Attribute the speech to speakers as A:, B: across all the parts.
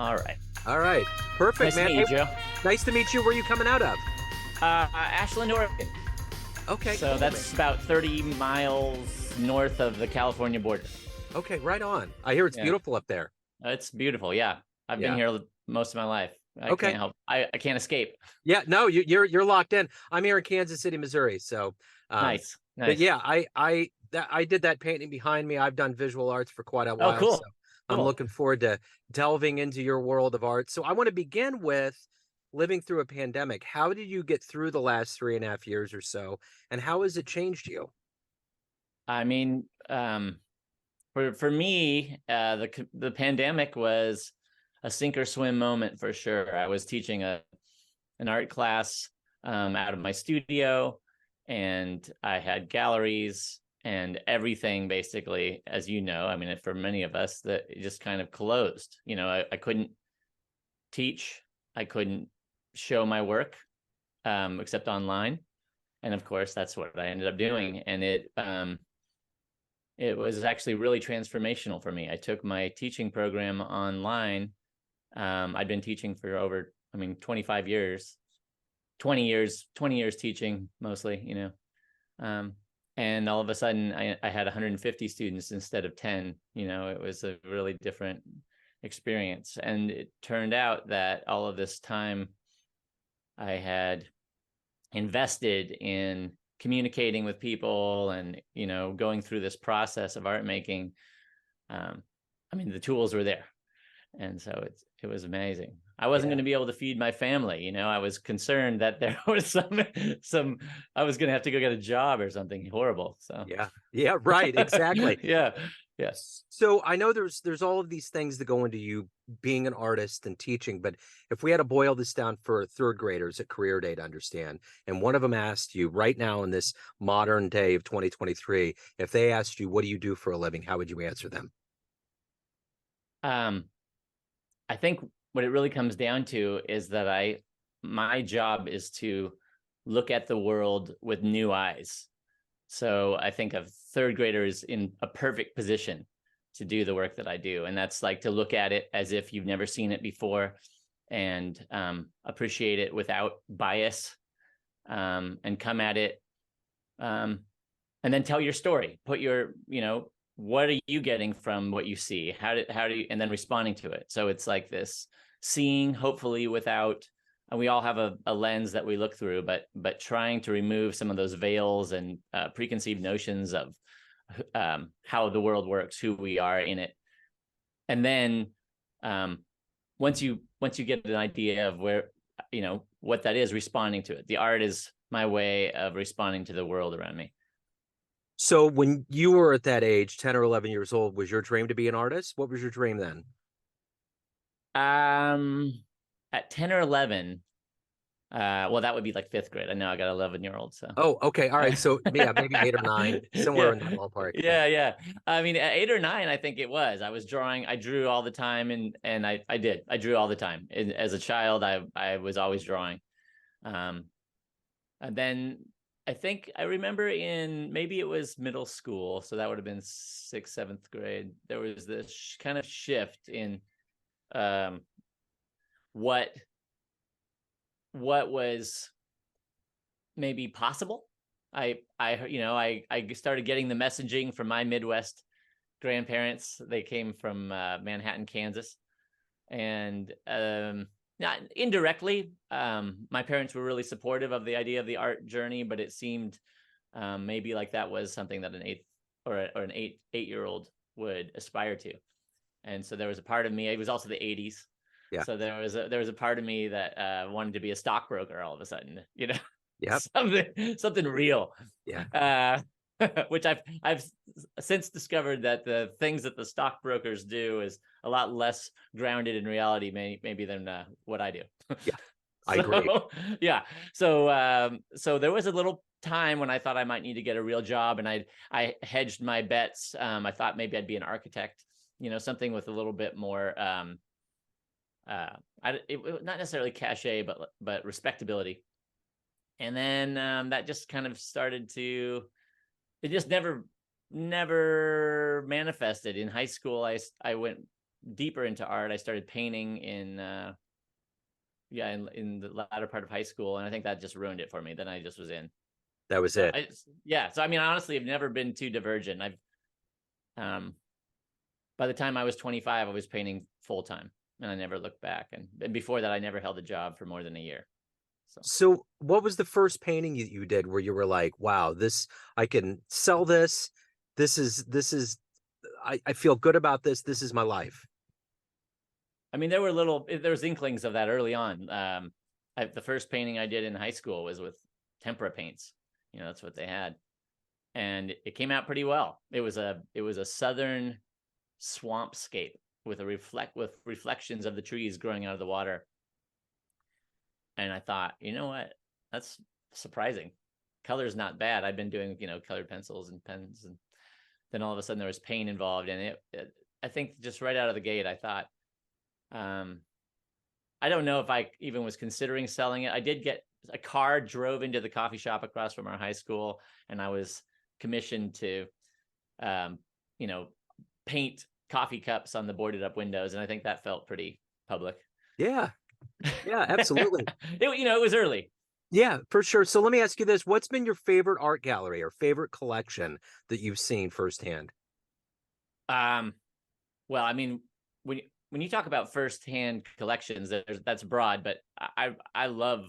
A: All right.
B: All right. Perfect,
A: Nice to
B: man.
A: meet
B: Hey,
A: you, Joe.
B: nice to meet you. Where are you coming out of?
A: Ashland, Oregon.
B: Okay,
A: So
B: cool, man.
A: that's about 30 miles north of the California border.
B: Okay, right on. I hear it's
A: Yeah,
B: beautiful up there.
A: it's beautiful. Yeah, I've been
B: Yeah.
A: here most of my life. I
B: Okay.
A: can't help. I can't escape.
B: Yeah, no, you're locked in. I'm here in Kansas City, Missouri. So,
A: Nice,
B: but
A: nice.
B: yeah, I did that painting behind me. I've done visual arts for quite a
A: Oh,
B: while, so
A: cool,
B: I'm
A: cool.
B: looking forward to delving into your world of art. So I want to begin with living through a pandemic. How did you get through the last 3.5 years or so, and how has it changed you?
A: I mean, for me, the pandemic was a sink or swim moment for sure. I was teaching an art class out of my studio, and I had galleries and everything basically, as you know. I mean, for many of us, that it just kind of closed. I couldn't teach, I couldn't show my work except online, and of course, that's what I ended up doing, and it was actually really transformational for me. I took my teaching program online. I'd been teaching for over, 25 years, 20 years teaching mostly, Um, and all of a sudden I had 150 students instead of 10. It was a really different experience. And it turned out that all of this time I had invested in communicating with people and, going through this process of art making. um, the tools were there, and so it was amazing. I wasn't
B: Yeah.
A: going to be able to feed my family. I was concerned that there was some I was going to have to go get a job or something horrible. So
B: Yeah. Yeah, right. Exactly.
A: yeah, yeah.
B: So I know there's all of these things that go into you being an artist and teaching, but if we had to boil this down for third graders at career day to understand, and one of them asked you right now in this modern day of 2023, if they asked you, what do you do for a living? How would you answer them?
A: um I think what it really comes down to is that my job is to look at the world with new eyes. So I think of third graders in a perfect position to do the work that I do. And that's like to look at it as if you've never seen it before, and appreciate it without bias, and come at it, um, and then tell your story. Put your, what are you getting from what you see? How do you, and then responding to it. So it's like this seeing, hopefully without, and we all have a lens that we look through, but trying to remove some of those veils and preconceived notions of how the world works, who we are in it. And then um, once you get an idea of where, what that is, responding to it. The art is my way of responding to the world around me.
B: So when you were at that age, 10 or 11 years old, was your dream to be an artist? What was your dream then?
A: Um, at 10 or 11, well, that would be like fifth grade. I know I got 11-year-old, so.
B: Oh, okay. All right. So yeah, maybe 8 or 9, somewhere
A: Yeah,
B: in that ballpark. Yeah.
A: yeah. I mean, at 8 or 9, I think it was. I was drawing. I drew all the time, and I did. I drew all the time. As a child, I was always drawing. Um, and then I think I remember in, maybe it was middle school, so that would have been sixth, seventh grade. There was this kind of shift in um, what was maybe possible. I started getting the messaging from my Midwest grandparents. They came from Manhattan, Kansas, and not indirectly, my parents were really supportive of the idea of the art journey, but it seemed maybe like that was something that an eighth or an 8-year-old would aspire to. And so there was a part of me. It was also the '80s,
B: Yeah.
A: so there was a part of me that wanted to be a stockbroker all of a sudden,
B: Yep.
A: something real.
B: Yeah.
A: uh which I've since discovered that the things that the stockbrokers do is a lot less grounded in reality, maybe than what I do.
B: Yeah. I agree.
A: So yeah, so there was a little time when I thought I might need to get a real job, and I hedged my bets. I thought maybe I'd be an architect, something with a little bit more not necessarily cachet, but respectability. And then that just kind of started to, it just never manifested. In high school, I went deeper into art. I started painting in the latter part of high school, and I think that just ruined it for me. Then I just was in.
B: That was
A: So
B: it.
A: so I mean, honestly, I've never been too divergent. I've um by the time I was 25, I was painting full time, and I never looked back. And before that, I never held a job for more than a year. So
B: So what was the first painting you did where you were like, wow, this, I can sell this. This is I feel good about this. This is my life.
A: I mean, there was inklings of that early on. The first painting I did in high school was with tempera paints. That's what they had, and it came out pretty well. It was a southern swampscape with reflections of the trees growing out of the water. And I thought, you know what? That's surprising. Color's not bad. I've been doing, colored pencils and pens, and then all of a sudden there was paint involved, and I think just right out of the gate, I thought, I don't know if I even was considering selling it. I did get a car drove into the coffee shop across from our high school, and I was commissioned to, um, you know, paint coffee cups on the boarded up windows, and I think that felt pretty public.
B: Yeah. Yeah, absolutely.
A: It was early.
B: Yeah, for sure. So let me ask you this. What's been your favorite art gallery or favorite collection that you've seen firsthand?
A: Um, well, I mean, when you talk about firsthand collections, that's broad, but I love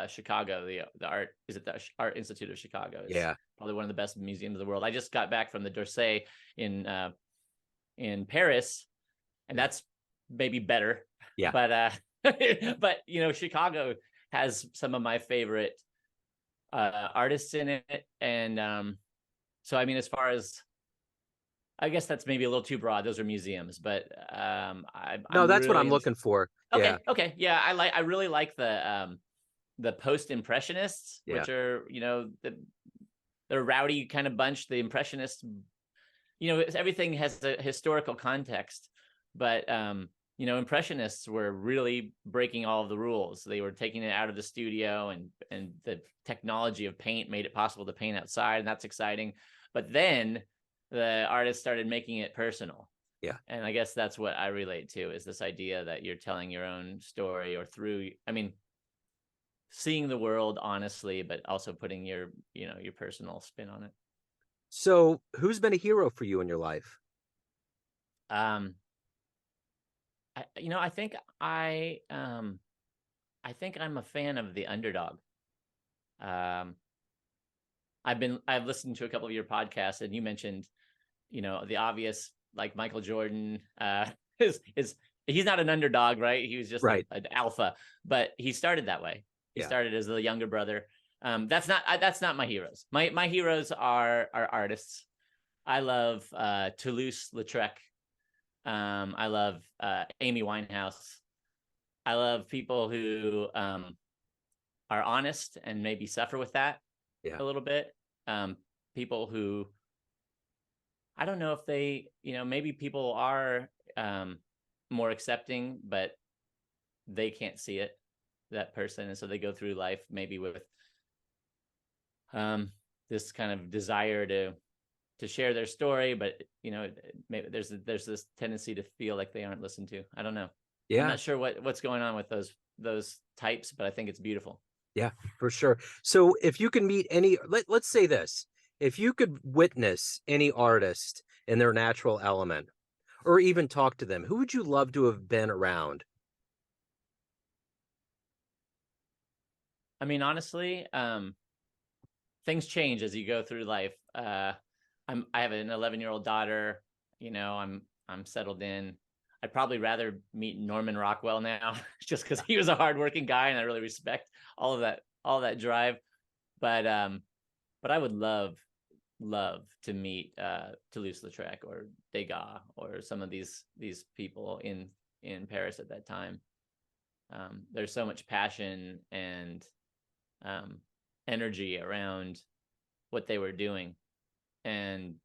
A: Chicago. The art is it the Art Institute of Chicago? It's
B: Yeah.
A: probably one of the best museums of the world. I just got back from the d'Orsay in Paris, and that's maybe better.
B: Yeah.
A: But but Chicago has some of my favorite artists in it, and so I mean, as far as I guess that's maybe a little too broad. Those are museums, but
B: No,
A: I'm
B: that's what I'm
A: really
B: looking for. Yeah.
A: okay. Yeah, I really like the post impressionists,
B: Yeah.
A: which are they're a rowdy kind of bunch. The impressionists, everything has a historical context, but impressionists were really breaking all of the rules. They were taking it out of the studio, and the technology of paint made it possible to paint outside, and that's exciting. But then the artists started making it personal.
B: Yeah.
A: And I guess that's what I relate to, is this idea that you're telling your own story, or seeing the world honestly, but also putting your personal spin on it.
B: So who's been a hero for you in your life?
A: Um, I think I think I'm a fan of the underdog. Um, I've listened to a couple of your podcasts, and you mentioned, the obvious, like Michael Jordan, is he's not an underdog, right? He was just
B: Right.
A: an alpha, but he started that way. He
B: Yeah.
A: started as the younger brother. That's not my heroes. My heroes are artists. I love Toulouse-Lautrec. I love Amy Winehouse. I love people who are honest and maybe suffer with that
B: Yeah.
A: a little bit. People who, I don't know if they, maybe people are more accepting, but they can't see it, that person, and so they go through life maybe with this kind of desire to share their story, but maybe there's this tendency to feel like they aren't listened to. I don't know. I'm
B: Yeah.
A: not sure what's going on with those types, but I think it's beautiful.
B: Yeah, for sure. So if you can meet let's say this, if you could witness any artist in their natural element or even talk to them, who would you love to have been around?
A: I mean, honestly, things change as you go through life. I have an 11-year-old daughter. I'm settled in. I'd probably rather meet Norman Rockwell now, just because he was a hardworking guy, and I really respect all of that drive. But I would love to meet Toulouse-Lautrec or Degas or some of these people in Paris at that time. There's so much passion and energy around what they were doing, and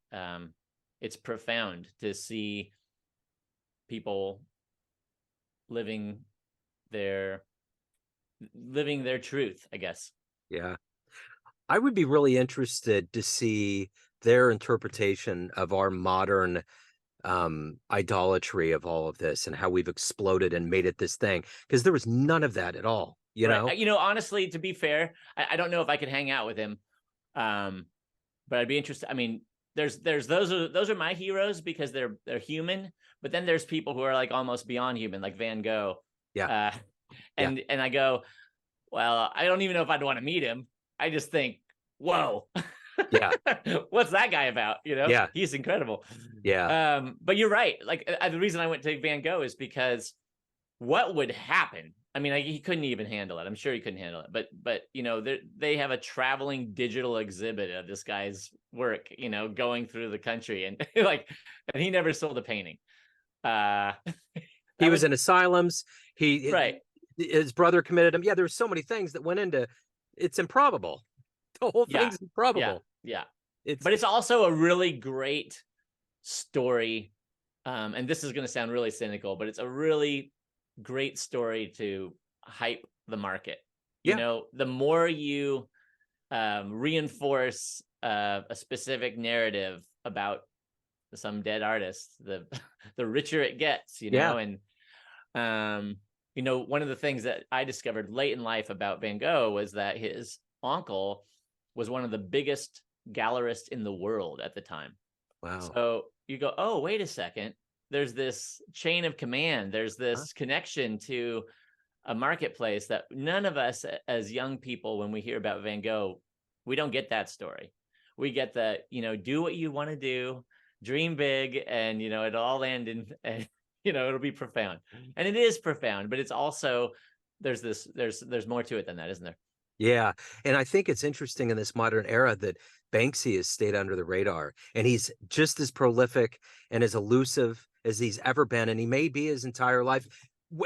A: it's profound to see people living their truth, I guess.
B: Yeah. I would be really interested to see their interpretation of our modern idolatry of all of this and how we've exploded and made it this thing, because there was none of that at all, you
A: Right.
B: know?
A: Honestly, to be fair, I don't know if I could hang out with him. But I'd be interested. I mean, there's those are my heroes because they're human, but then there's people who are like almost beyond human, like Van Gogh.
B: Yeah.
A: Uh,
B: Yeah.
A: and I go, well, I don't even know if I'd want to meet him. I just think, whoa,
B: Yeah.
A: what's that guy about?
B: Yeah.
A: He's incredible.
B: Yeah.
A: But you're right. Like the reason I went to Van Gogh is because what would happen? I mean, he couldn't even handle it. I'm sure he couldn't handle it. But they have a traveling digital exhibit of this guy's work, going through the country, and and he never sold a painting. Uh,
B: He
A: that
B: was
A: was
B: in asylums.
A: right.
B: His brother committed him. Yeah, there's so many things that went into it's improbable. The whole
A: Yeah,
B: thing's
A: yeah,
B: improbable.
A: yeah.
B: It's
A: But it's also a really great story. And this is going to sound really cynical, but it's a really great story to hype the market.
B: yeah,
A: The more you reinforce a specific narrative about some dead artist, the the richer it gets,
B: yeah.
A: and one of the things that I discovered late in life about Van Gogh was that his uncle was one of the biggest gallerists in the world at the time.
B: Wow.
A: So you go, oh, wait a second. There's this chain of command. There's
B: Huh?
A: this connection to a marketplace that none of us as young people, when we hear about Van Gogh, we don't get that story. We get the, do what you want to do, dream big, and, it'll all end in, and, it'll be profound. And it is profound, but it's also, there's more to it than that, isn't there?
B: Yeah. And I think it's interesting in this modern era that Banksy has stayed under the radar and he's just as prolific and as elusive as he's ever been. And he may be his entire life.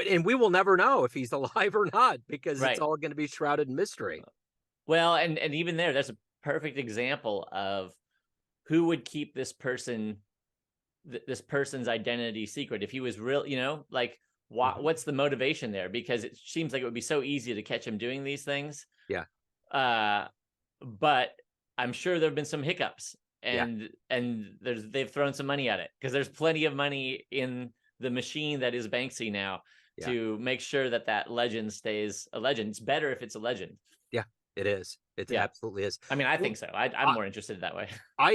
B: And we will never know if he's alive or not because it's
A: Right.
B: all going to be shrouded in mystery.
A: Well, and even there's a perfect example of who would keep this person's identity secret if he was real, like what's the motivation there? Because it seems like it would be so easy to catch him doing these things.
B: Yeah.
A: Uh, but I'm sure there have been some hiccups,
B: Yeah.
A: and they've thrown some money at it because there's plenty of money in the machine that is Banksy now
B: Yeah.
A: to make sure that legend stays a legend. It's better if it's a legend.
B: Yeah. It is. It
A: Yeah.
B: absolutely is.
A: I mean, I
B: Well,
A: think so. I'm more interested that way.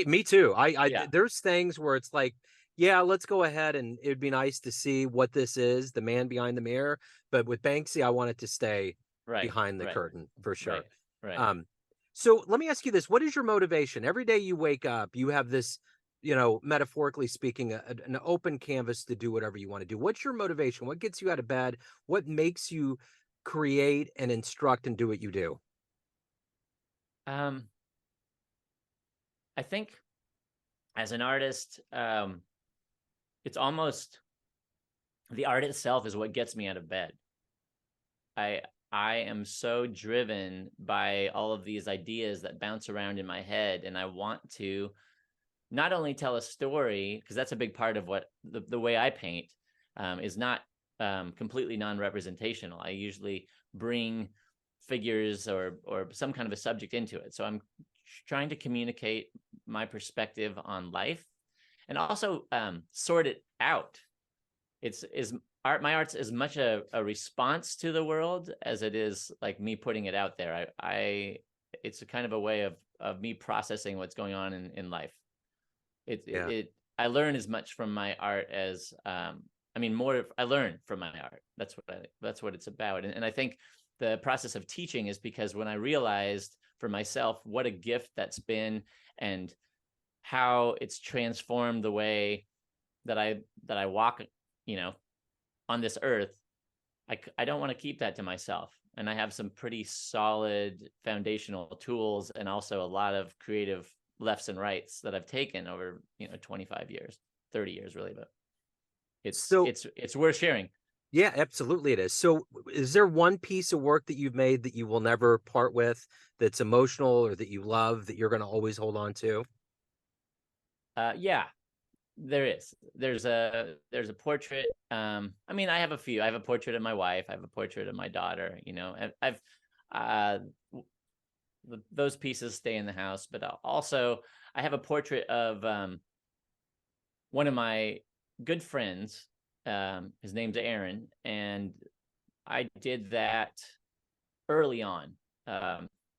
B: me too.
A: Yeah.
B: There's things where it's like, yeah, let's go ahead and it'd be nice to see what this is, the man behind the mirror. But with Banksy, I want it to stay
A: Right.
B: behind the
A: Right.
B: curtain for
A: Right.
B: sure.
A: Right.
B: Um, so let me ask you this: what is your motivation? Every day you wake up, you have this, metaphorically speaking, an open canvas to do whatever you want to do. What's your motivation? What gets you out of bed? What makes you create and instruct and do what you do?
A: Um, I think as an artist, it's almost the art itself is what gets me out of bed. I I am so driven by all of these ideas that bounce around in my head, and I want to not only tell a story, because that's a big part of what the way I paint is not completely non-representational. I usually bring figures or some kind of a subject into it. So I'm trying to communicate my perspective on life and also sort it out. It's is art. My art's as much a response to the world as it is like me putting it out there. I it's a kind of a way of me processing what's going on in life.
B: Yeah.
A: I learn as much from my art as I mean more I learn from my art. That's what it's about. And I think the process of teaching is because when I realized for myself what a gift that's been and how it's transformed the way that I walk, you know, on this earth, I don't want to keep that to myself. And I have some pretty solid foundational tools and also a lot of creative lefts and rights that I've taken over, 25 years, 30 years really, but it's
B: So
A: it's it's worth sharing.
B: yeah, absolutely it is. So is there one piece of work that you've made that you will never part with that's emotional or that you love that you're going to always hold on to?
A: Yeah, there is. There's a portrait. I mean, I have a few. I have a portrait of my wife. I have a portrait of my daughter. I've uh, those pieces stay in the house, but also I have a portrait of one of my good friends. His name's Aaron, and I did that early on,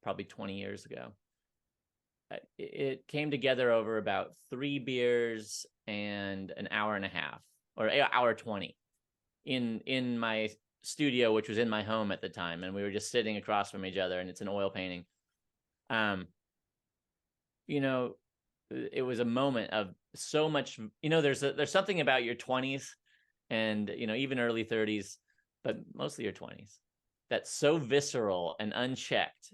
A: probably 20 years ago. It came together over about 3 beers and an hour and a half, or hour 20, in my studio, which was in my home at the time, and we were just sitting across from each other, and it's an oil painting. Um, you know, it was a moment of so much. There's something about your 20s, and even early 30s, but mostly your 20s, that's so visceral and unchecked.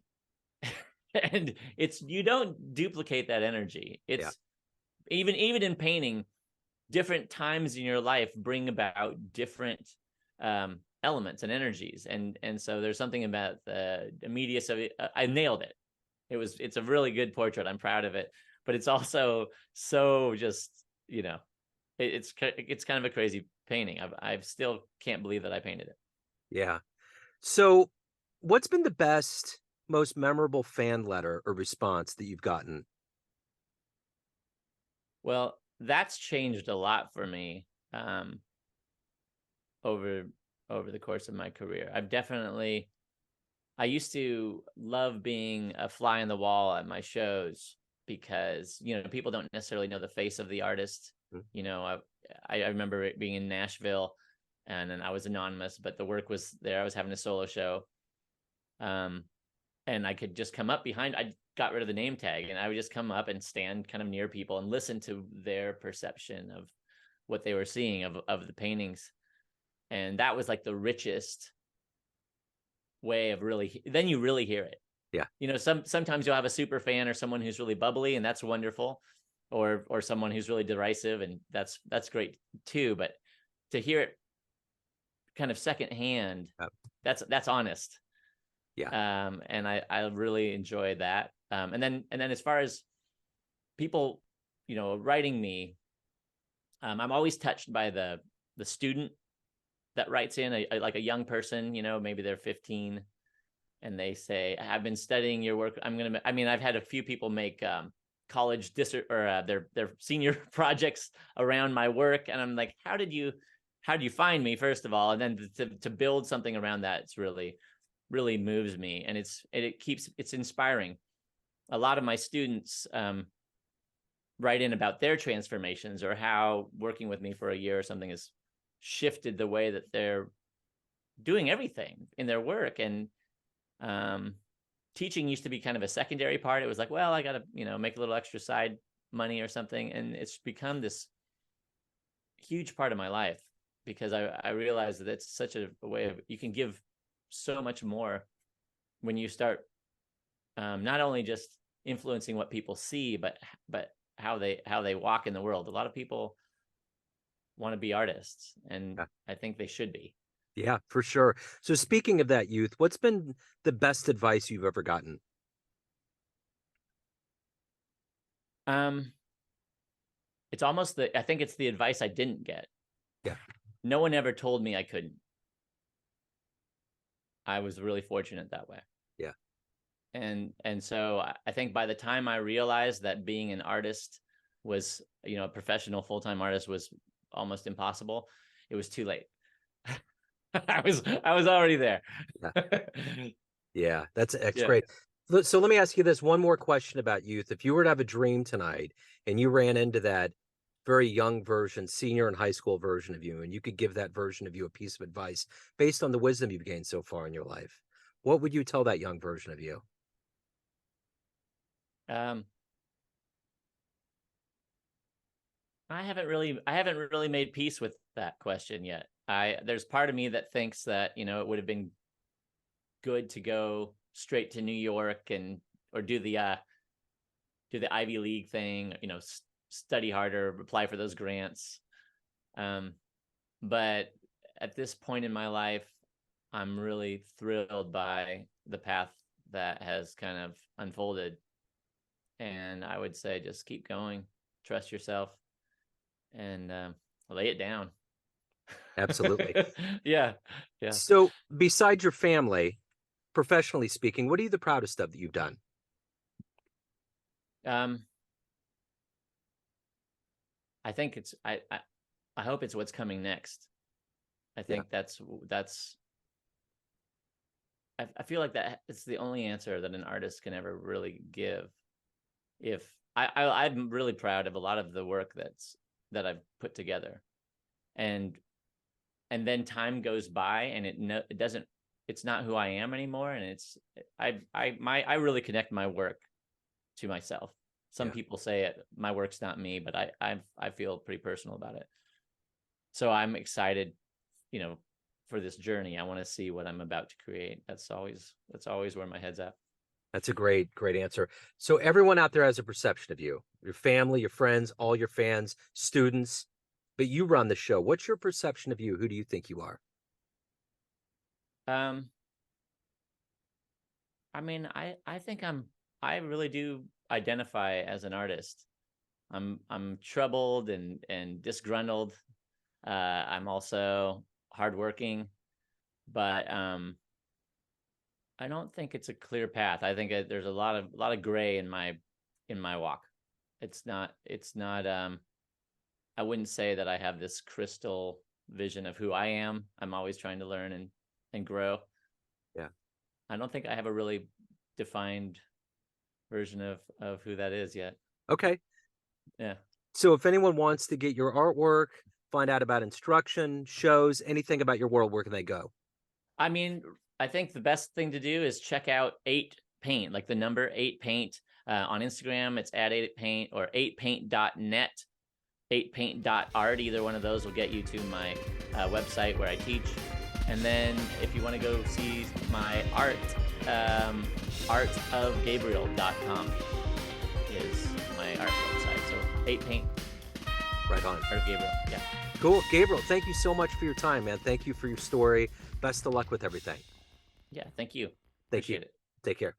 A: And you don't duplicate that energy.
B: Yeah.
A: It's even in painting, different times in your life bring about different elements and energies, and so there's something about the immediacy of it. I nailed it. It's a really good portrait. I'm proud of it, but it's also so just, it's kind of a crazy painting. I still can't believe that I painted it.
B: Yeah. So what's been the best, most memorable fan letter or response that you've gotten?
A: Well, that's changed a lot for me, over the course of my career. I used to love being a fly on the wall at my shows, because people don't necessarily know the face of the artist.
B: Mm.
A: I remember it being in Nashville, and then I was anonymous, but the work was there. I was having a solo show, and I could just come up behind. I got rid of the name tag, and I would just come up and stand kind of near people and listen to their perception of what they were seeing of the paintings, and that was like the richest way of then you really hear it.
B: Yeah.
A: Sometimes you'll have a super fan or someone who's really bubbly, and that's wonderful, or someone who's really derisive, and that's great too. But to hear it kind of secondhand, that's honest.
B: Yeah.
A: And I really enjoy that. And then as far as people, writing me, I'm always touched by the student that writes in, like a young person, maybe they're 15, and they say, I've been studying your work. I've had a few people make college or their senior projects around my work, and I'm like, how did you find me, first of all, and then to build something around that, it's really moves me, and it's inspiring. A lot of my students write in about their transformations, or how working with me for a year or something has shifted the way that they're doing everything in their work. And teaching used to be kind of a secondary part. It was like, well, I gotta make a little extra side money or something, and it's become this huge part of my life, because I realized that it's such a way of, you can give so much more when you start not only just influencing what people see, but how they walk in the world. A lot of people want to be artists, and I think they should be.
B: Yeah, for sure. So speaking of that, youth, what's been the best advice you've ever gotten?
A: It's almost I think it's the advice I didn't get.
B: Yeah.
A: No one ever told me I couldn't. I was really fortunate that way.
B: Yeah.
A: And so I think by the time I realized that being an artist was, a professional full-time artist was almost impossible, it was too late. I was already there.
B: Yeah. Yeah, that's
A: Yeah.
B: great. So let me ask you this one more question about youth. If you were to have a dream tonight and you ran into that very young version, senior and high school version of you, and you could give that version of you a piece of advice based on the wisdom you've gained so far in your life, what would you tell that young version of you?
A: I haven't really made peace with that question yet. There's part of me that thinks that, it would have been good to go straight to New York or do the Ivy League thing, study harder, apply for those grants. But at this point in my life, I'm really thrilled by the path that has kind of unfolded. And I would say just keep going, trust yourself, and lay it down.
B: Absolutely.
A: Yeah.
B: So besides your family, professionally speaking, what are you the proudest of that you've done?
A: I think it's I hope it's what's coming next. I think that's I feel like that it's the only answer that an artist can ever really give. If I'm really proud of a lot of the work that I've put together, and then time goes by and it doesn't, it's not who I am anymore, and it's I really connect my work to myself. Some people say my work's not me, but I feel pretty personal about it. So I'm excited, for this journey. I want to see what I'm about to create. That's always where my head's at.
B: That's a great answer. So everyone out there has a perception of you, your family, your friends, all your fans, students, but you run the show. What's your perception of you? Who do you think you are?
A: I mean, I think I really do identify as an artist. I'm troubled and disgruntled. I'm also hardworking, but I don't think it's a clear path. I think there's a lot of gray in my walk. It's not I wouldn't say that I have this crystal vision of who I am. I'm always trying to learn and grow.
B: Yeah.
A: I don't think I have a really defined version of who that is yet.
B: Okay.
A: Yeah.
B: So if anyone wants to get your artwork, find out about instruction, shows, anything about your world, where can they go?
A: I mean, I think the best thing to do is check out 8 Paint, like the number 8 Paint. On Instagram, it's at 8 Paint or 8paint.net, 8paint.art. Either one of those will get you to my website where I teach. And then if you want to go see my art, artofgabriel.com is my art website. So 8 Paint.
B: Right on.
A: Art of Gabriel. Yeah.
B: Cool. Gabriel, thank you so much for your time, man. Thank you for your story. Best of luck with everything.
A: Yeah. Thank you.
B: Thank you.
A: Appreciate it.
B: Take care.